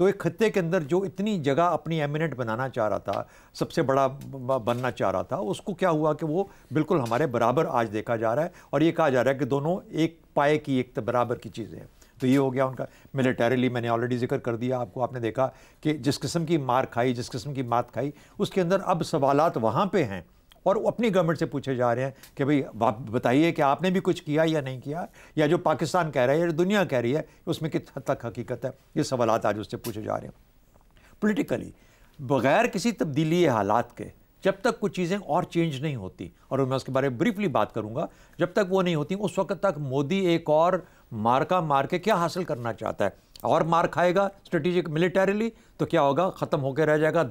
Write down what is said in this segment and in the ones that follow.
تو ایک خطے کے اندر جو اتنی جگہ اپنی ایمیننٹ بنانا چاہ رہا تھا, سب سے بڑا بننا چاہ رہا تھا, اس کو کیا ہوا کہ وہ بالکل ہمارے برابر آج دیکھا جا رہا ہے, اور یہ کہا جا رہا ہے کہ دونوں ایک پائے کی ایک برابر کی چیزیں ہیں. تو یہ ہو گیا ان کا ملیٹریلی. میں نے آلریڈی ذکر کر دیا آپ کو, آپ نے دیکھا کہ جس قسم کی مار کھائی, جس قسم کی مات کھائی, اس کے اندر اب سوالات وہاں پہ ہیں اور اپنی گورنمنٹ سے پوچھے جا رہے ہیں کہ بھئی بتائیے کہ آپ نے بھی کچھ کیا یا نہیں کیا, یا جو پاکستان کہہ رہا ہے یا دنیا کہہ رہی ہے اس میں کس حد تک حقیقت ہے. یہ سوالات آج اس سے پوچھے جا رہے ہیں. پولیٹیکلی بغیر کسی تبدیلی حالات کے جب تک کچھ چیزیں اور چینج نہیں ہوتی, اور میں اس کے بارے میں بریفلی بات کروں گا, جب تک وہ نہیں ہوتی اس وقت تک مودی ایک اور مارکا مار کے کیا حاصل کرنا چاہتا ہے, اور مار کھائے گا اسٹریٹجک ملیٹریلی تو کیا ہوگا, ختم ہو کے رہ جائے گا,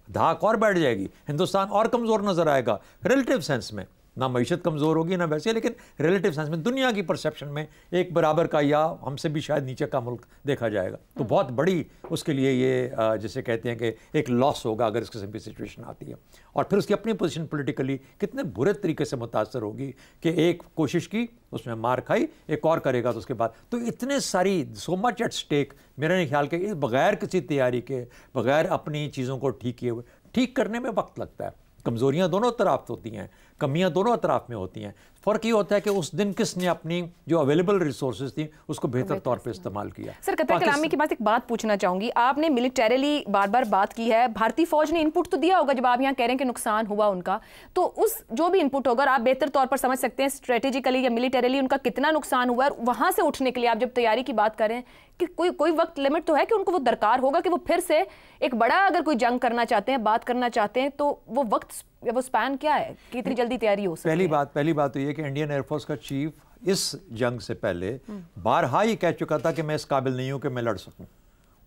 دھاک اور بیٹھ جائے گی, ہندوستان اور کمزور نظر آئے گا ریلیٹیو سینس میں. نہ معیشت کمزور ہوگی نہ ویسے, لیکن ریلیٹیو سینس میں دنیا کی پرسیپشن میں ایک برابر کا یا ہم سے بھی شاید نیچے کا ملک دیکھا جائے گا. تو بہت بڑی اس کے لیے یہ جسے کہتے ہیں کہ ایک لاس ہوگا اگر اس قسم کی سچویشن آتی ہے. اور پھر اس کی اپنی پوزیشن پولیٹیکلی کتنے برے طریقے سے متاثر ہوگی کہ ایک کوشش کی, اس میں مار کھائی, ایک اور کرے گا تو اس کے بعد. تو اتنے ساری سو مچ ایٹ اسٹیک. میرا نہیں خیال کہ بغیر کسی تیاری کے, بغیر اپنی چیزوں کو ٹھیک کیے ہوئے, ٹھیک کرنے میں وقت لگتا ہے. کمزوریاں دونوں طرف ہوتی ہیں, کمیاں دونوں اطراف میں ہوتی ہیں. فرق یہ ہوتا ہے کہ اس دن کس نے اپنی جو اویلیبل ریسورسز تھیں اس کو بہتر طور پہ استعمال کیا. سر قطع کلامی کے بعد ایک بات پوچھنا چاہوں گی. آپ نے ملیٹریلی بار بار بات کی ہے, بھارتی فوج نے انپٹ تو دیا ہوگا جب آپ یہاں کہہ رہے ہیں کہ نقصان ہوا ان کا, تو اس جو بھی انپٹ ہوگا آپ بہتر طور پر سمجھ سکتے ہیں اسٹریٹجیکلی یا ملیٹریلی ان کا کتنا نقصان ہوا ہے, اور وہاں سے اٹھنے کے لیے آپ جب تیاری کی بات کر رہے ہیں کہ کوئی وقت لمٹ تو ہے کہ ان کو وہ درکار ہوگا کہ وہ پھر سے ایک بڑا اگر کوئی جنگ کرنا چاہتے ہیں, بات کرنا چاہتے ہیں, تو وہ وقت یا وہ سپین کیا ہے کہ اتنی جلدی تیاری ہو سکتی ہے؟ پہلی بات تو یہ کہ انڈین ایئر فورس کا چیف اس جنگ سے پہلے بارہا یہ کہہ چکا تھا کہ میں اس قابل نہیں ہوں کہ میں لڑ سکوں.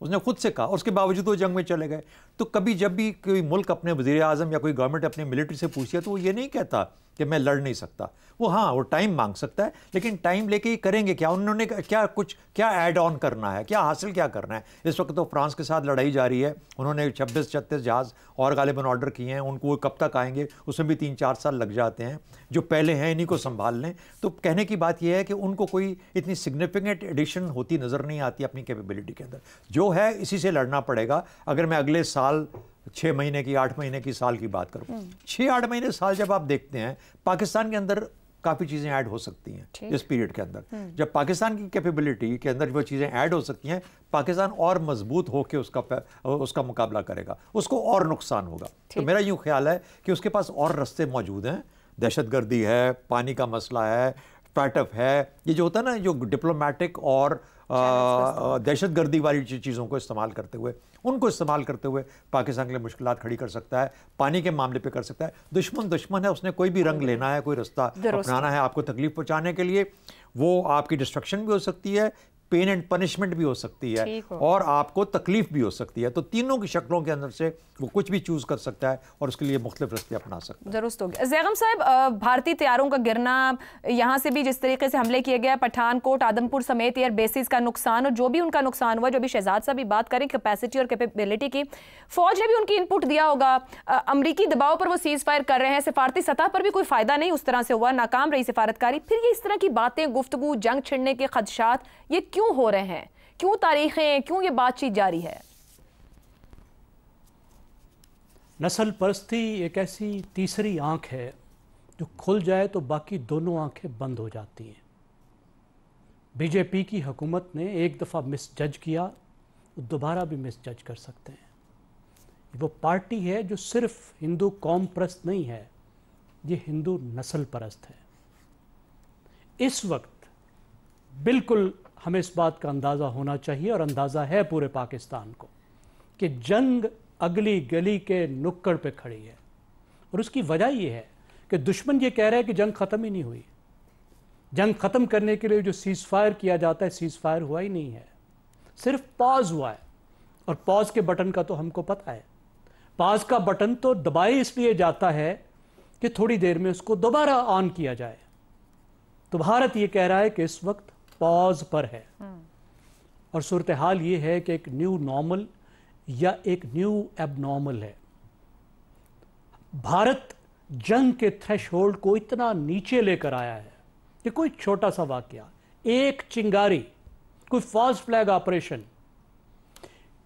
اس نے خود سے کہا, اور اس کے باوجود وہ جنگ میں چلے گئے. تو کبھی جب بھی کوئی ملک اپنے وزیر اعظم یا کوئی گورنمنٹ اپنی ملٹری سے پوچھتی ہے تو وہ یہ نہیں کہتا کہ میں لڑ نہیں سکتا. وہ ٹائم مانگ سکتا ہے, لیکن ٹائم لے کے ہی کریں گے. کیا انہوں نے کیا ایڈ آن کرنا ہے, کیا حاصل کیا کرنا ہے. اس وقت تو فرانس کے ساتھ لڑائی جاری ہے, انہوں نے 26-36 جہاز اور غالباً آرڈر کیے ہیں. ان کو وہ کب تک آئیں گے, اس میں بھی 3-4 سال لگ جاتے ہیں. جو پہلے ہیں انہی کو سنبھال لیں. تو کہنے کی بات یہ ہے کہ ان کو کوئی اتنی سگنیفیکنٹ ایڈیشن ہوتی نظر نہیں آتی اپنی کیپیبلٹی کے اندر. جو ہے اسی سے لڑنا پڑے گا. اگر میں اگلے سال 6 مہینے کی 8 مہینے کی سال کی بات کروں, 6-8 مہینے سال جب آپ دیکھتے ہیں, پاکستان کے اندر کافی چیزیں ایڈ ہو سکتی ہیں اس پیریڈ کے اندر. جب پاکستان کی کیپیبلٹی کے اندر وہ چیزیں ایڈ ہو سکتی ہیں, پاکستان اور مضبوط ہو کے اس کا مقابلہ کرے گا, اس کو اور نقصان ہوگا. تو میرا یوں خیال ہے کہ اس کے پاس اور رستے موجود ہیں. دہشت گردی ہے, پانی کا مسئلہ ہے, فیٹف ہے, یہ جو ہوتا ہے نا جو ڈپلومیٹک اور دہشت گردی والی چیزوں کو استعمال کرتے ہوئے, ان کو استعمال کرتے ہوئے پاکستان کے لیے مشکلات کھڑی کر سکتا ہے. پانی کے معاملے پہ کر سکتا ہے. دشمن ہے, اس نے کوئی بھی رنگ لینا ہے, کوئی رستہ اپنانا ہے آپ کو تکلیف پہنچانے کے لیے. وہ آپ کی ڈسٹرکشن بھی ہو سکتی ہے, پین اینڈ پنشمنٹ بھی ہو سکتی ہے, اور آپ کو تکلیف بھی ہو سکتی ہے. تو تینوں کی شکلوں کے اندر سے وہ کچھ بھی چوز کر سکتا ہے اور اس کے لیے مختلف رستے اپنا سکتا ہے. درست ہو گیا. زیغم صاحب, بھارتی طیاروں کا گرنا, یہاں سے بھی جس طریقے سے حملے کیے گئے, پٹھان کوٹ, آدم پور سمیت ایئر بیسز کا نقصان, اور جو بھی ان کا نقصان ہوا, جو بھی شہزاد صاحب بھی بات کریں کیپیسٹی اور کیپیبلٹی کی, فوج نے بھی ان کی انپٹ دیا ہوگا. امریکی دباؤ پر وہ سیز فائر کر رہے ہیں, سفارتی سطح پر بھی کوئی فائدہ نہیں اس طرح سے ہوا, ناکام رہی سفارتکاری. پھر یہ اس طرح کی باتیں, گفتگو, جنگ چھڑنے کے خدشات یہ کیوں ہو رہے ہیں, کیوں تاریخیں, کیوں یہ بات چیت جاری ہے؟ نسل پرستی ایک ایسی تیسری آنکھ ہے جو کھل جائے تو باقی دونوں آنکھیں بند ہو جاتی ہیں. بی جے پی کی حکومت نے ایک دفعہ مس جج کیا, وہ دوبارہ بھی مس جج کر سکتے ہیں. وہ پارٹی ہے جو صرف ہندو قوم پرست نہیں ہے, یہ ہندو نسل پرست ہے. اس وقت بالکل ہمیں اس بات کا اندازہ ہونا چاہیے, اور اندازہ ہے پورے پاکستان کو, کہ جنگ اگلی گلی کے نکڑ پہ کھڑی ہے. اور اس کی وجہ یہ ہے کہ دشمن یہ کہہ رہا ہے کہ جنگ ختم ہی نہیں ہوئی. جنگ ختم کرنے کے لیے جو سیز فائر کیا جاتا ہے, سیز فائر ہوا ہی نہیں ہے, صرف پاز ہوا ہے. اور پاز کے بٹن کا تو ہم کو پتہ ہے, پاز کا بٹن تو دبائے اس لیے جاتا ہے کہ تھوڑی دیر میں اس کو دوبارہ آن کیا جائے. تو بھارت یہ کہہ رہا ہے کہ اس وقت پاز پر ہے, اور صورتحال یہ ہے کہ ایک نیو نارمل یا ایک نیو ایب نارمل ہے. بھارت جنگ کے تھریش ہولڈ کو اتنا نیچے لے کر آیا ہے کہ کوئی چھوٹا سا واقعہ, ایک چنگاری, کوئی فالس فلیگ آپریشن,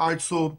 $800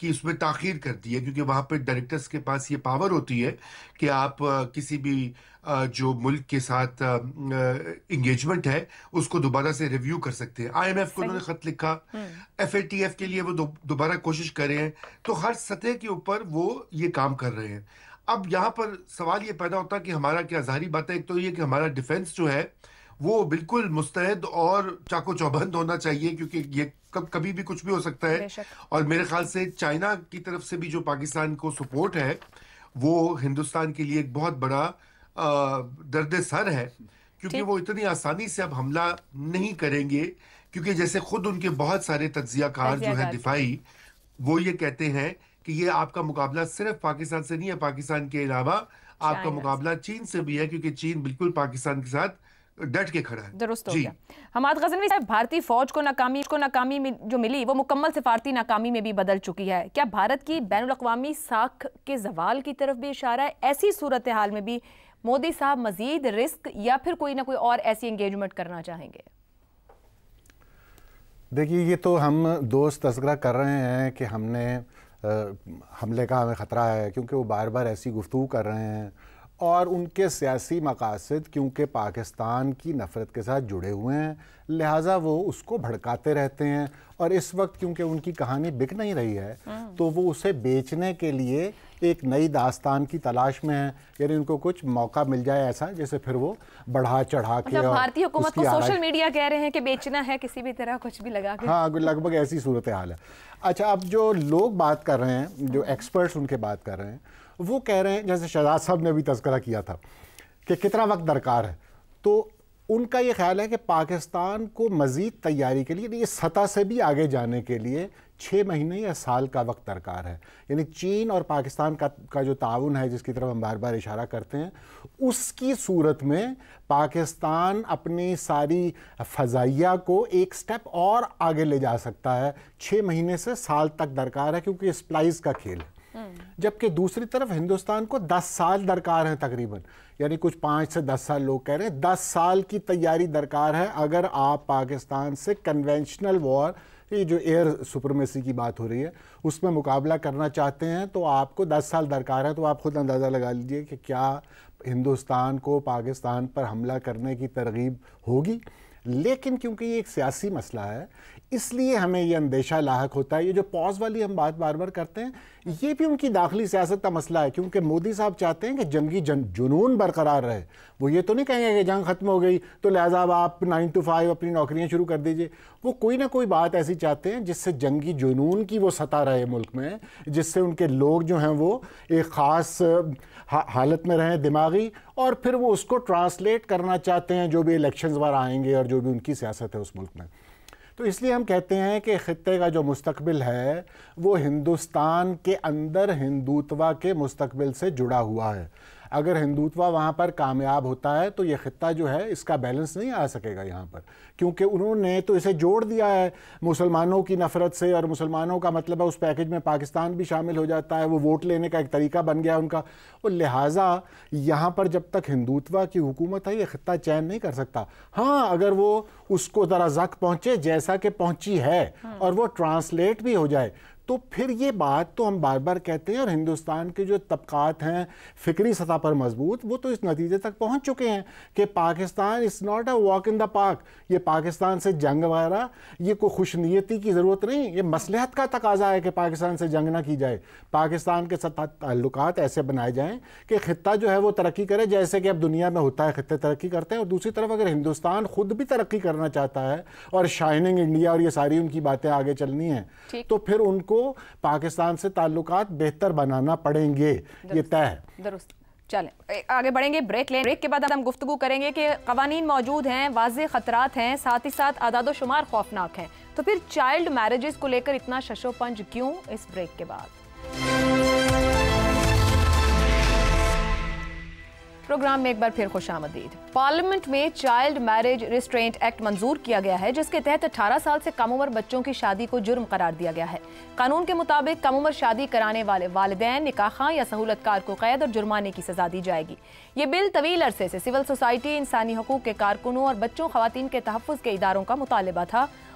کہ اس میں تاخیر کر دی ہے، کیونکہ وہاں پہ ڈائریکٹرز کے پاس یہ پاور ہوتی ہے کہ آپ کسی بھی جو ملک کے ساتھ انگیجمنٹ ہے اس کو دوبارہ سے ریویو کر سکتے ہیں. آئی ایم ایف کو انہوں نے خط لکھا، ایف اے ٹی ایف کے لیے وہ دوبارہ کوشش کر رہے ہیں. تو ہر سطح کے اوپر وہ یہ کام کر رہے ہیں. اب یہاں پر سوال یہ پیدا ہوتا ہے کہ ہمارا کیا، ظاہری بات ہے ایک تو یہ کہ ہمارا ڈیفنس جو ہے وہ بالکل مستعد اور چاقو چوبند ہونا چاہیے، کیونکہ یہ کبھی بھی کچھ بھی ہو سکتا ہے. اور میرے خیال سے چائنا کی طرف سے بھی جو پاکستان کو سپورٹ ہے وہ ہندوستان کے لیے ایک بہت بڑا درد سر ہے، کیونکہ وہ اتنی آسانی سے اب حملہ نہیں کریں گے، کیونکہ جیسے خود ان کے بہت سارے تجزیہ کار جو ہیں دفاعی، وہ یہ کہتے ہیں کہ یہ آپ کا مقابلہ صرف پاکستان سے نہیں ہے، پاکستان کے علاوہ آپ کا مقابلہ چین سے بھی ہے، کیونکہ چین بالکل پاکستان کے ساتھ ڈٹ کے کھڑا ہے. درست ہو گیا. حماد غزنوی صاحب، بھارتی فوج کو ناکامی جو ملی وہ مکمل سفارتی ناکامی میں بھی بدل چکی ہے. کیا بھارت کی بین الاقوامی ساکھ کے زوال کی طرف بھی اشارہ ہے؟ ایسی صورتحال میں بھی مودی صاحب مزید رسک یا پھر کوئی نہ کوئی اور ایسی انگیجمنٹ کرنا چاہیں گے؟ دیکھیے، یہ تو ہم دوست تذکرہ کر رہے ہیں کہ ہم نے حملے کا ہمیں خطرہ ہے، کیونکہ وہ بار بار ایسی گفتگو کر رہے ہیں اور ان کے سیاسی مقاصد کیونکہ پاکستان کی نفرت کے ساتھ جڑے ہوئے ہیں، لہٰذا وہ اس کو بھڑکاتے رہتے ہیں. اور اس وقت کیونکہ ان کی کہانی بک نہیں رہی ہے تو وہ اسے بیچنے کے لیے ایک نئی داستان کی تلاش میں ہیں. یعنی ان کو کچھ موقع مل جائے ایسا جیسے پھر وہ بڑھا چڑھا کے. بھارتی حکومت کو سوشل میڈیا کہہ رہے ہیں کہ بیچنا ہے کسی بھی طرح کچھ بھی لگا کے. ہاں، لگ بھگ ایسی صورتحال ہے. اچھا، اب جو لوگ بات کر رہے ہیں، جو ایکسپرٹس ان کے بات کر رہے ہیں، وہ کہہ رہے ہیں، جیسے شہزاد صاحب نے بھی تذکرہ کیا تھا کہ کتنا وقت درکار ہے. تو ان کا یہ خیال ہے کہ پاکستان کو مزید تیاری کے لیے، یہ سطح سے بھی آگے جانے کے لیے 6 مہینے یا سال کا وقت درکار ہے. یعنی چین اور پاکستان کا جو تعاون ہے جس کی طرف ہم بار بار اشارہ کرتے ہیں، اس کی صورت میں پاکستان اپنی ساری فضائیہ کو ایک سٹیپ اور آگے لے جا سکتا ہے. 6 مہینے سے سال تک درکار ہے، کیونکہ اسپلائز کا کھیل ہے. جبکہ دوسری طرف ہندوستان کو 10 سال درکار ہیں تقریباً. یعنی کچھ 5 سے 10 سال لوگ کہہ رہے ہیں 10 سال کی تیاری درکار ہے اگر آپ پاکستان سے کنونشنل وار، یہ جو ایئر سپرمیسی کی بات ہو رہی ہے، اس میں مقابلہ کرنا چاہتے ہیں تو آپ کو 10 سال درکار ہے. تو آپ خود اندازہ لگا لیجئے کہ کیا ہندوستان کو پاکستان پر حملہ کرنے کی ترغیب ہوگی. لیکن کیونکہ یہ ایک سیاسی مسئلہ ہے، اس لیے ہمیں یہ اندیشہ لاحق ہوتا ہے. یہ جو پاز والی ہم بات بار بار کرتے ہیں، یہ بھی ان کی داخلی سیاست کا مسئلہ ہے، کیونکہ مودی صاحب چاہتے ہیں کہ جنگی جنون برقرار رہے. وہ یہ تو نہیں کہیں گے کہ جنگ ختم ہو گئی تو لہٰذا اب آپ 9 to 5 اپنی نوکریاں شروع کر دیجئے. وہ کوئی نہ کوئی بات ایسی چاہتے ہیں جس سے جنگی جنون کی وہ سطح رہے ملک میں، جس سے ان کے لوگ جو ہیں وہ ایک خاص حالت میں رہیں دماغی، اور پھر وہ اس کو ٹرانسلیٹ کرنا چاہتے ہیں جو بھی الیکشنز وار آئیں گے اور جو بھی ان کی سیاست ہے اس ملک میں. تو اس لیے ہم کہتے ہیں کہ خطے کا جو مستقبل ہے وہ ہندوستان کے اندر ہندوتوا کے مستقبل سے جڑا ہوا ہے. اگر ہندوتوا وہاں پر کامیاب ہوتا ہے تو یہ خطہ جو ہے اس کا بیلنس نہیں آ سکے گا یہاں پر، کیونکہ انہوں نے تو اسے جوڑ دیا ہے مسلمانوں کی نفرت سے، اور مسلمانوں کا مطلب ہے اس پیکج میں پاکستان بھی شامل ہو جاتا ہے. وہ ووٹ لینے کا ایک طریقہ بن گیا ان کا، اور لہٰذا یہاں پر جب تک ہندوتوا کی حکومت ہے یہ خطہ چین نہیں کر سکتا. ہاں، اگر وہ اس کو ذرا زک پہنچے جیسا کہ پہنچی ہے اور وہ ٹرانسلیٹ بھی ہو جائے تو پھر یہ بات تو ہم بار بار کہتے ہیں، اور ہندوستان کے جو طبقات ہیں فکری سطح پر مضبوط، وہ تو اس نتیجے تک پہنچ چکے ہیں کہ Pakistan is not a walk in the park. یہ پاکستان سے جنگ وغیرہ یہ کوئی خوش نیتی کی ضرورت نہیں، یہ مصلحت کا تقاضا ہے کہ پاکستان سے جنگ نہ کی جائے. پاکستان کے ساتھ تعلقات ایسے بنائے جائیں کہ خطہ جو ہے وہ ترقی کرے، جیسے کہ اب دنیا میں ہوتا ہے، خطے ترقی کرتے ہیں. اور دوسری طرف اگر ہندوستان خود بھی ترقی کرنا چاہتا ہے اور شائننگ انڈیا اور یہ ساری ان کی باتیں آگے چلنی ہیں، تو پھر ان کو پاکستان سے تعلقات بہتر بنانا پڑیں گے. یہ طے ہے. درست. چلیں آگے بڑھیں گے، بریک لیں. بریک کے بعد ہم گفتگو کریں گے کہ قوانین موجود ہیں، واضح خطرات ہیں، ساتھ ہی ساتھ اعداد و شمار خوفناک ہیں، تو پھر چائلڈ میرجز کو لے کر اتنا شش و پنج کیوں؟ اس بریک کے بعد. پروگرام میں ایک بار پھر خوش آمدید. پارلیمنٹ میں چائلڈ میرج ریسٹرینٹ ایکٹ منظور کیا گیا ہے، جس کے تحت 18 سال سے کم عمر بچوں کی شادی کو جرم قرار دیا گیا ہے. قانون کے مطابق کم عمر شادی کرانے والے والدین، نکاح خواں یا سہولت کار کو قید اور جرمانے کی سزا دی جائے گی. یہ بل طویل عرصے سے سول سوسائٹی، انسانی حقوق کے کارکنوں اور بچوں خواتین کے تحفظ کے اداروں کا مطالبہ تھا،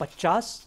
50।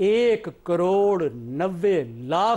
1,90,00,000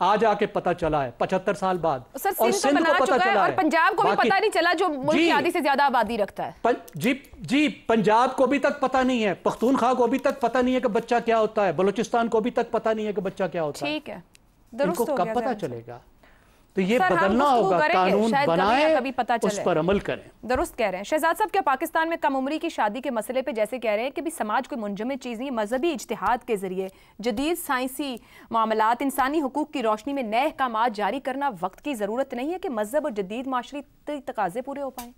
آج آ کے پتہ چلا ہے 75 سال بعد. سر سندھ تو بنا چکا ہے اور پنجاب کو بھی پتہ نہیں چلا جو ملک کی آدھی سے زیادہ آبادی رکھتا ہے. جی پنجاب کو بھی تک پتہ نہیں ہے, پختونخوا کو بھی تک پتہ نہیں ہے کہ بچہ کیا ہوتا ہے, بلوچستان کو بھی تک پتہ نہیں ہے کہ بچہ کیا ہوتا ہے. ٹھیک ہے, ان کو کب پتہ چلے گا؟ تو یہ بدلنا ہوگا, قانون بنائیں, اس پر عمل کریں. درست کہہ رہے ہیں شہزاد صاحب. کیا پاکستان میں کم عمری کی شادی کے مسئلے پہ جیسے کہہ رہے ہیں کہ بھی سماج کوئی منجمد چیز نہیں, مذہبی اجتہاد کے ذریعے جدید سائنسی معاملات, انسانی حقوق کی روشنی میں نئے احکامات جاری کرنا وقت کی ضرورت نہیں ہے کہ مذہب اور جدید معاشرتی تقاضے پورے ہو پائیں؟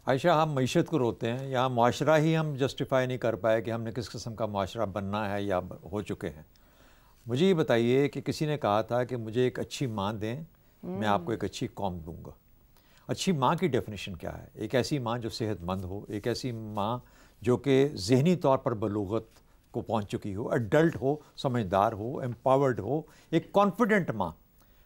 عائشہ, ہم معیشت کو روتے ہیں, یا معاشرہ ہی ہم جسٹیفائی نہیں کر پائے کہ ہم نے کس قسم کا معاشرہ بننا ہے یا ہو چکے ہیں. مجھے یہ بتائیے کہ کسی نے کہا تھا کہ مجھے ایک اچھی ماں دیں, میں آپ کو ایک اچھی قوم دوں گا. اچھی ماں کی ڈیفینیشن کیا ہے؟ ایک ایسی ماں جو صحت مند ہو, ایک ایسی ماں جو کہ ذہنی طور پر بلوغت کو پہنچ چکی ہو, ایڈلٹ ہو, سمجھدار ہو, امپاورڈ ہو, ایک کانفیڈنٹ ماں.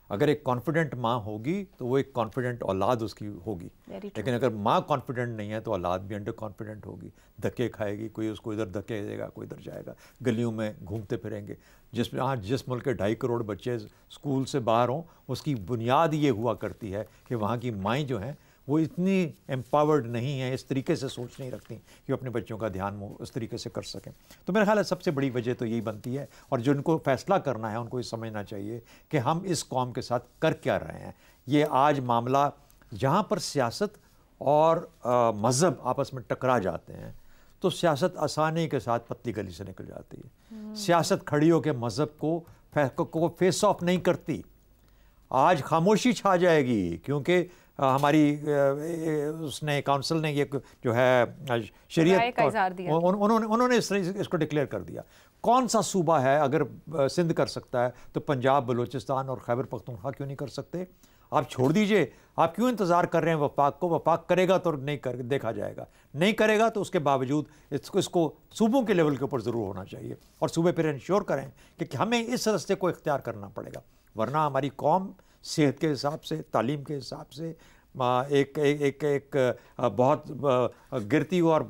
اگر ایک کانفیڈنٹ ماں ہوگی تو وہ ایک کانفیڈنٹ اولاد اس کی ہوگی. لیکن اگر ماں کانفیڈنٹ نہیں ہے تو اولاد بھی انڈر کانفیڈنٹ ہوگی, دھکے کھائے گی, کوئی اس کو ادھر دھکے دے گا, کوئی ادھر جائے گا, گلیوں میں گھومتے پھریں گے. جس ملک کے 2.5 کروڑ بچے اسکول سے باہر ہوں, اس کی بنیاد یہ ہوا کرتی ہے کہ وہاں کی مائیں جو ہیں وہ اتنی امپاورڈ نہیں ہیں, اس طریقے سے سوچ نہیں رکھتی کہ وہ اپنے بچوں کا دھیان اس طریقے سے کر سکیں. تو میرا خیال ہے سب سے بڑی وجہ تو یہی بنتی ہے, اور جو ان کو فیصلہ کرنا ہے ان کو یہ سمجھنا چاہیے کہ ہم اس قوم کے ساتھ کر کیا رہے ہیں. یہ آج معاملہ جہاں پر سیاست اور مذہب آپس میں ٹکرا جاتے ہیں تو سیاست آسانی کے ساتھ پتلی گلی سے نکل جاتی ہے. سیاست کھڑی ہو کے مذہب کو فیس آف نہیں کرتی. آج خاموشی چھا جائے گی کیونکہ ہماری اس نے کونسل نے یہ جو ہے شریعت انہوں نے اس کو ڈکلیئر کر دیا. کون سا صوبہ ہے اگر سندھ کر سکتا ہے تو پنجاب, بلوچستان اور خیبر پختونخوا کیوں نہیں کر سکتے؟ آپ چھوڑ دیجئے, آپ کیوں انتظار کر رہے ہیں وفاق کو؟ وفاق کرے گا تو نہیں دیکھا جائے گا, نہیں کرے گا تو اس کے باوجود اس کو صوبوں کے لیول کے اوپر ضرور ہونا چاہیے, اور صوبے پھر انشور کریں کہ ہمیں اس راستے کو اختیار کرنا پڑے گا, ورنہ ہماری قوم صحت کے حساب سے, تعلیم کے حساب سے ایک بہت گرتی اور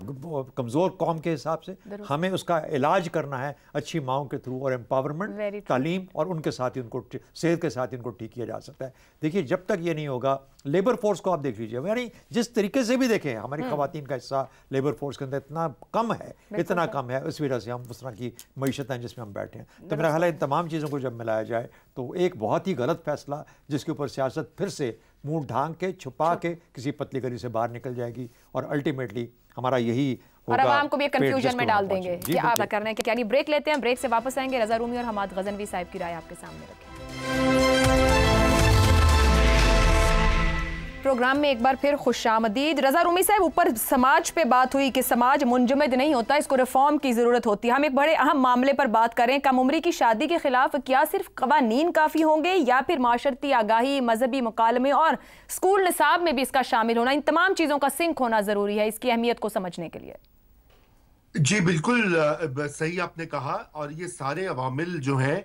کمزور قوم کے حساب سے ہمیں اس کا علاج کرنا ہے اچھی ماؤں کے تھرو, اور امپاورمنٹ, تعلیم, اور ان کے ساتھ ہی ان کو صحت کے ساتھ ان کو ٹھیک کیا جا سکتا ہے. دیکھیے جب تک یہ نہیں ہوگا, لیبر فورس کو آپ دیکھ لیجیے, یعنی جس طریقے سے بھی دیکھیں ہماری خواتین کا حصہ لیبر فورس کے اندر اتنا کم ہے, اس وجہ سے ہم اس طرح کی معیشت ہیں جس میں ہم بیٹھے ہیں. تو میرا خیال ہے ان تمام چیزوں کو جب ملایا جائے تو ایک بہت ہی غلط فیصلہ جس کے اوپر سیاست پھر سے منہ ڈھانگ کے چھپا کے کسی پتلی گلی سے باہر نکل جائے گی, اور الٹیمیٹلی ہمارا یہی ہوگا, اور عوام کو بھی کنفیوژن میں ڈال دیں گے کہ آپ کرنا ہے کہ یعنی بریک لیتے ہیں, بریک سے واپس آئیں گے. رضا رومی اور حماد غزنوی صاحب کی رائے آپ کے سامنے رکھیں. پروگرام میں ایک بار پھر خوش آمدید. رضا رومی صاحب, اوپر سماج پہ بات ہوئی کہ سماج منجمد نہیں ہوتا, اس کو ریفارم کی ضرورت ہوتی ہے. ہم ایک بڑے اہم معاملے پر بات کریں, کم عمری کی شادی کے خلاف کیا صرف قوانین کافی ہوں گے یا پھر معاشرتی آگاہی, مذہبی مکالمے اور اسکول نصاب میں بھی اس کا شامل ہونا, ان تمام چیزوں کا سنک ہونا ضروری ہے اس کی اہمیت کو سمجھنے کے لیے؟ جی بالکل صحیح آپ نے کہا, اور یہ سارے عوامل جو ہیں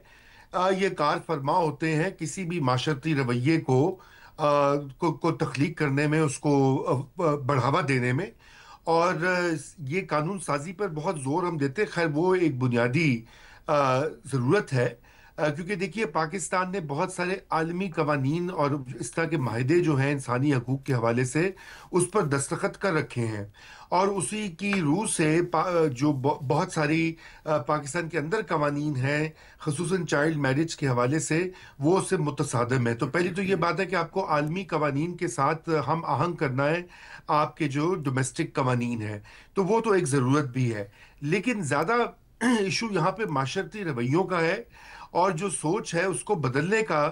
یہ کار فرما ہوتے ہیں کسی بھی معاشرتی رویے کو تخلیق کرنے میں, اس کو بڑھاوا دینے میں, اور یہ قانون سازی پر بہت زور ہم دیتے. خیر وہ ایک بنیادی ضرورت ہے, کیونکہ دیکھیے پاکستان نے بہت سارے عالمی قوانین اور اس طرح کے معاہدے جو ہیں انسانی حقوق کے حوالے سے اس پر دستخط کر رکھے ہیں, اور اسی کی روح سے جو بہت ساری پاکستان کے اندر قوانین ہیں خصوصاً چائلڈ میرج کے حوالے سے وہ اس سے متصادم ہے. تو پہلی تو یہ بات ہے کہ آپ کو عالمی قوانین کے ساتھ ہم آہنگ کرنا ہے آپ کے جو ڈومیسٹک قوانین ہیں, تو وہ تو ایک ضرورت بھی ہے. لیکن زیادہ ایشو یہاں پہ معاشرتی رویوں کا ہے, اور جو سوچ ہے اس کو بدلنے کا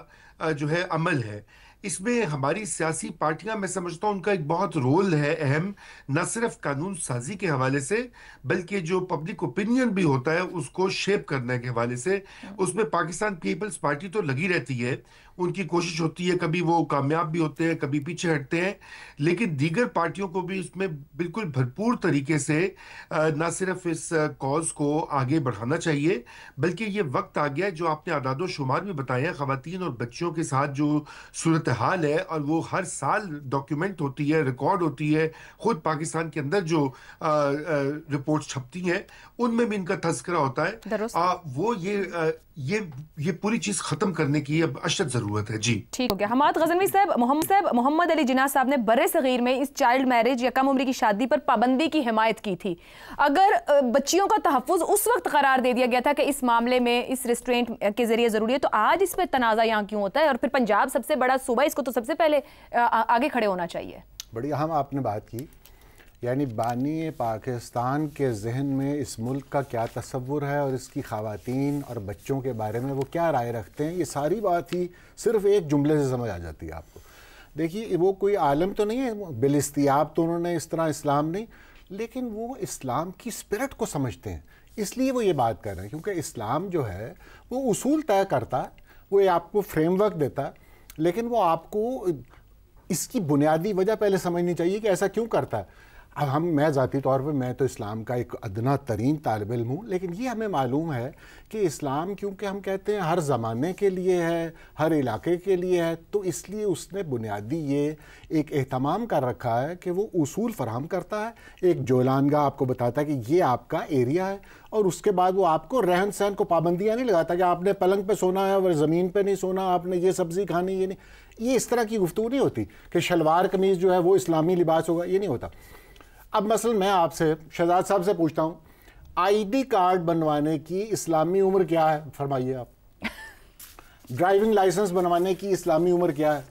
جو ہے عمل ہے. اس میں ہماری سیاسی پارٹیاں, میں سمجھتا ہوں ان کا ایک بہت رول ہے اہم, نہ صرف قانون سازی کے حوالے سے بلکہ جو پبلک اوپینین بھی ہوتا ہے اس کو شیپ کرنے کے حوالے سے. اس میں پاکستان پیپلز پارٹی تو لگی رہتی ہے, ان کی کوشش ہوتی ہے, کبھی وہ کامیاب بھی ہوتے ہیں کبھی پیچھے ہٹتے ہیں, لیکن دیگر پارٹیوں کو بھی اس میں بالکل بھرپور طریقے سے نہ صرف اس کاز کو آگے بڑھانا چاہیے بلکہ یہ وقت آ گیا ہے, جو آپ نے اعداد و شمار بھی بتائے ہیں, خواتین اور بچوں کے ساتھ جو صورت صورتحال ہے اور وہ ہر سال ڈاکیومنٹ ہوتی ہے, ریکارڈ ہوتی ہے. خود پاکستان کے اندر جو رپورٹ چھپتی ہیں ان میں بھی ان کا تذکرہ ہوتا ہے. وہ یہ پوری چیز ختم کرنے کی اب اشد ضرورت ہے. جی ٹھیک ہو گیا. حماد غزنوی صاحب, محمد علی جناح صاحب نے برِ صغیر میں اس چائلڈ میرج یا کم عمری کی شادی پر پابندی کی حمایت کی تھی. اگر بچیوں کا تحفظ اس وقت قرار دے دیا گیا تھا کہ اس معاملے میں اس ریسٹرینٹ کے ذریعے ضروری ہے, تو آج اس پہ تنازع یہاں کیوں ہوتا ہے؟ اور پھر پنجاب سب سے بڑا صوبہ, اس کو تو سب سے پہلے آگے کھڑے ہونا چاہیے. بڑی اہم آپ نے بات کی, یعنی بانی پاکستان کے ذہن میں اس ملک کا کیا تصور ہے اور اس کی خواتین اور بچوں کے بارے میں وہ کیا رائے رکھتے ہیں, یہ ساری بات ہی صرف ایک جملے سے سمجھ آ جاتی ہے آپ کو. دیکھیے وہ کوئی عالم تو نہیں ہے, بالاستیاب تو انہوں نے اس طرح اسلام نہیں, لیکن وہ اسلام کی اسپرٹ کو سمجھتے ہیں, اس لیے وہ یہ بات کر رہے ہیں. کیونکہ اسلام جو ہے وہ اصول طے کرتا ہے, وہ آپ کو فریم ورک دیتا ہے, لیکن وہ آپ کو اس کی بنیادی وجہ پہلے سمجھنی چاہیے کہ ایسا کیوں کرتا ہے. اب میں ذاتی طور پہ میں تو اسلام کا ایک ادنا ترین طالب علم ہوں, لیکن یہ ہمیں معلوم ہے کہ اسلام کیونکہ ہم کہتے ہیں ہر زمانے کے لیے ہے, ہر علاقے کے لیے ہے, تو اس لیے اس نے بنیادی یہ ایک اہتمام کر رکھا ہے کہ وہ اصول فراہم کرتا ہے. ایک جولانگاہ آپ کو بتاتا ہے کہ یہ آپ کا ایریا ہے, اور اس کے بعد وہ آپ کو رہن سہن کو پابندیاں نہیں لگاتا کہ آپ نے پلنگ پہ سونا ہے اور زمین پہ نہیں سونا, آپ نے یہ سبزی کھانی یہ نہیں. یہ اس طرح کی گفتگو نہیں ہوتی کہ شلوار قمیض جو ہے وہ اسلامی لباس ہوگا, یہ نہیں ہوتا. اب مثلا میں آپ سے شہزاد صاحب سے پوچھتا ہوں, آئی ڈی کارڈ بنوانے کی اسلامی عمر کیا ہے؟ فرمائیے آپ. ڈرائیونگ لائسنس بنوانے کی اسلامی عمر کیا ہے؟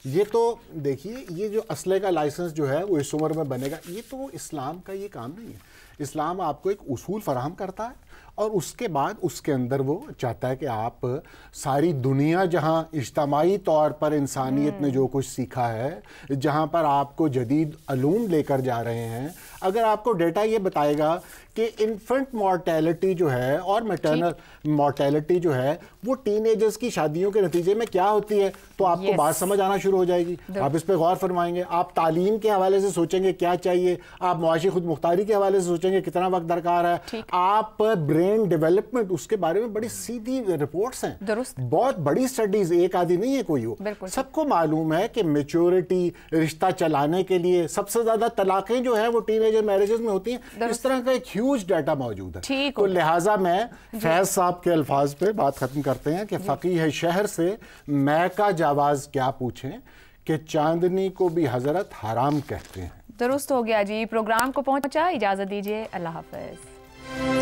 یہ تو دیکھیے, یہ جو اسلحے کا لائسنس جو ہے وہ اس عمر میں بنے گا, یہ تو اسلام کا یہ کام نہیں ہے. اسلام آپ کو ایک اصول فراہم کرتا ہے اور اس کے بعد اس کے اندر وہ چاہتا ہے کہ آپ ساری دنیا جہاں اجتماعی طور پر انسانیت نے جو کچھ سیکھا ہے, جہاں پر آپ کو جدید علوم لے کر جا رہے ہیں, اگر آپ کو ڈیٹا یہ بتائے گا کہ انفنٹ مورٹیلٹی جو ہے اور میٹرنل مورٹیلٹی جو ہے وہ ٹین ایجرز کی شادیوں کے نتیجے میں کیا ہوتی ہے, تو آپ کو بات سمجھ آنا شروع ہو جائے گی. آپ اس پہ غور فرمائیں گے, آپ تعلیم کے حوالے سے سوچیں گے کیا چاہیے, آپ معاشی خود مختاری کے حوالے سے سوچیں گے کتنا وقت درکار ہے, آپ برین ڈیولپمنٹ اس کے بارے میں بڑی سیدھی رپورٹس ہیں, بہت بڑی سٹڈیز, ایک آدھی نہیں ہے کوئی, وہ سب کو معلوم ہے کہ میچورٹی رشتہ چلانے کے لیے سب سے زیادہ طلاقیں جو ہیں وہ ٹین ایجر میرجز میں ہوتی ہیں. اس طرح کا ایک ہیوج ڈیٹا موجود ہے. تو لہٰذا میں فیض صاحب کے الفاظ پہ بات ختم کرتے ہیں کہ فقیہ شہر سے میں کا جواز کیا پوچھیں کہ چاندنی کو بھی حضرت حرام کہتے ہیں. درست ہو گیا جی. پروگرام کو پہنچا, اجازت دیجیے, اللہ حافظ.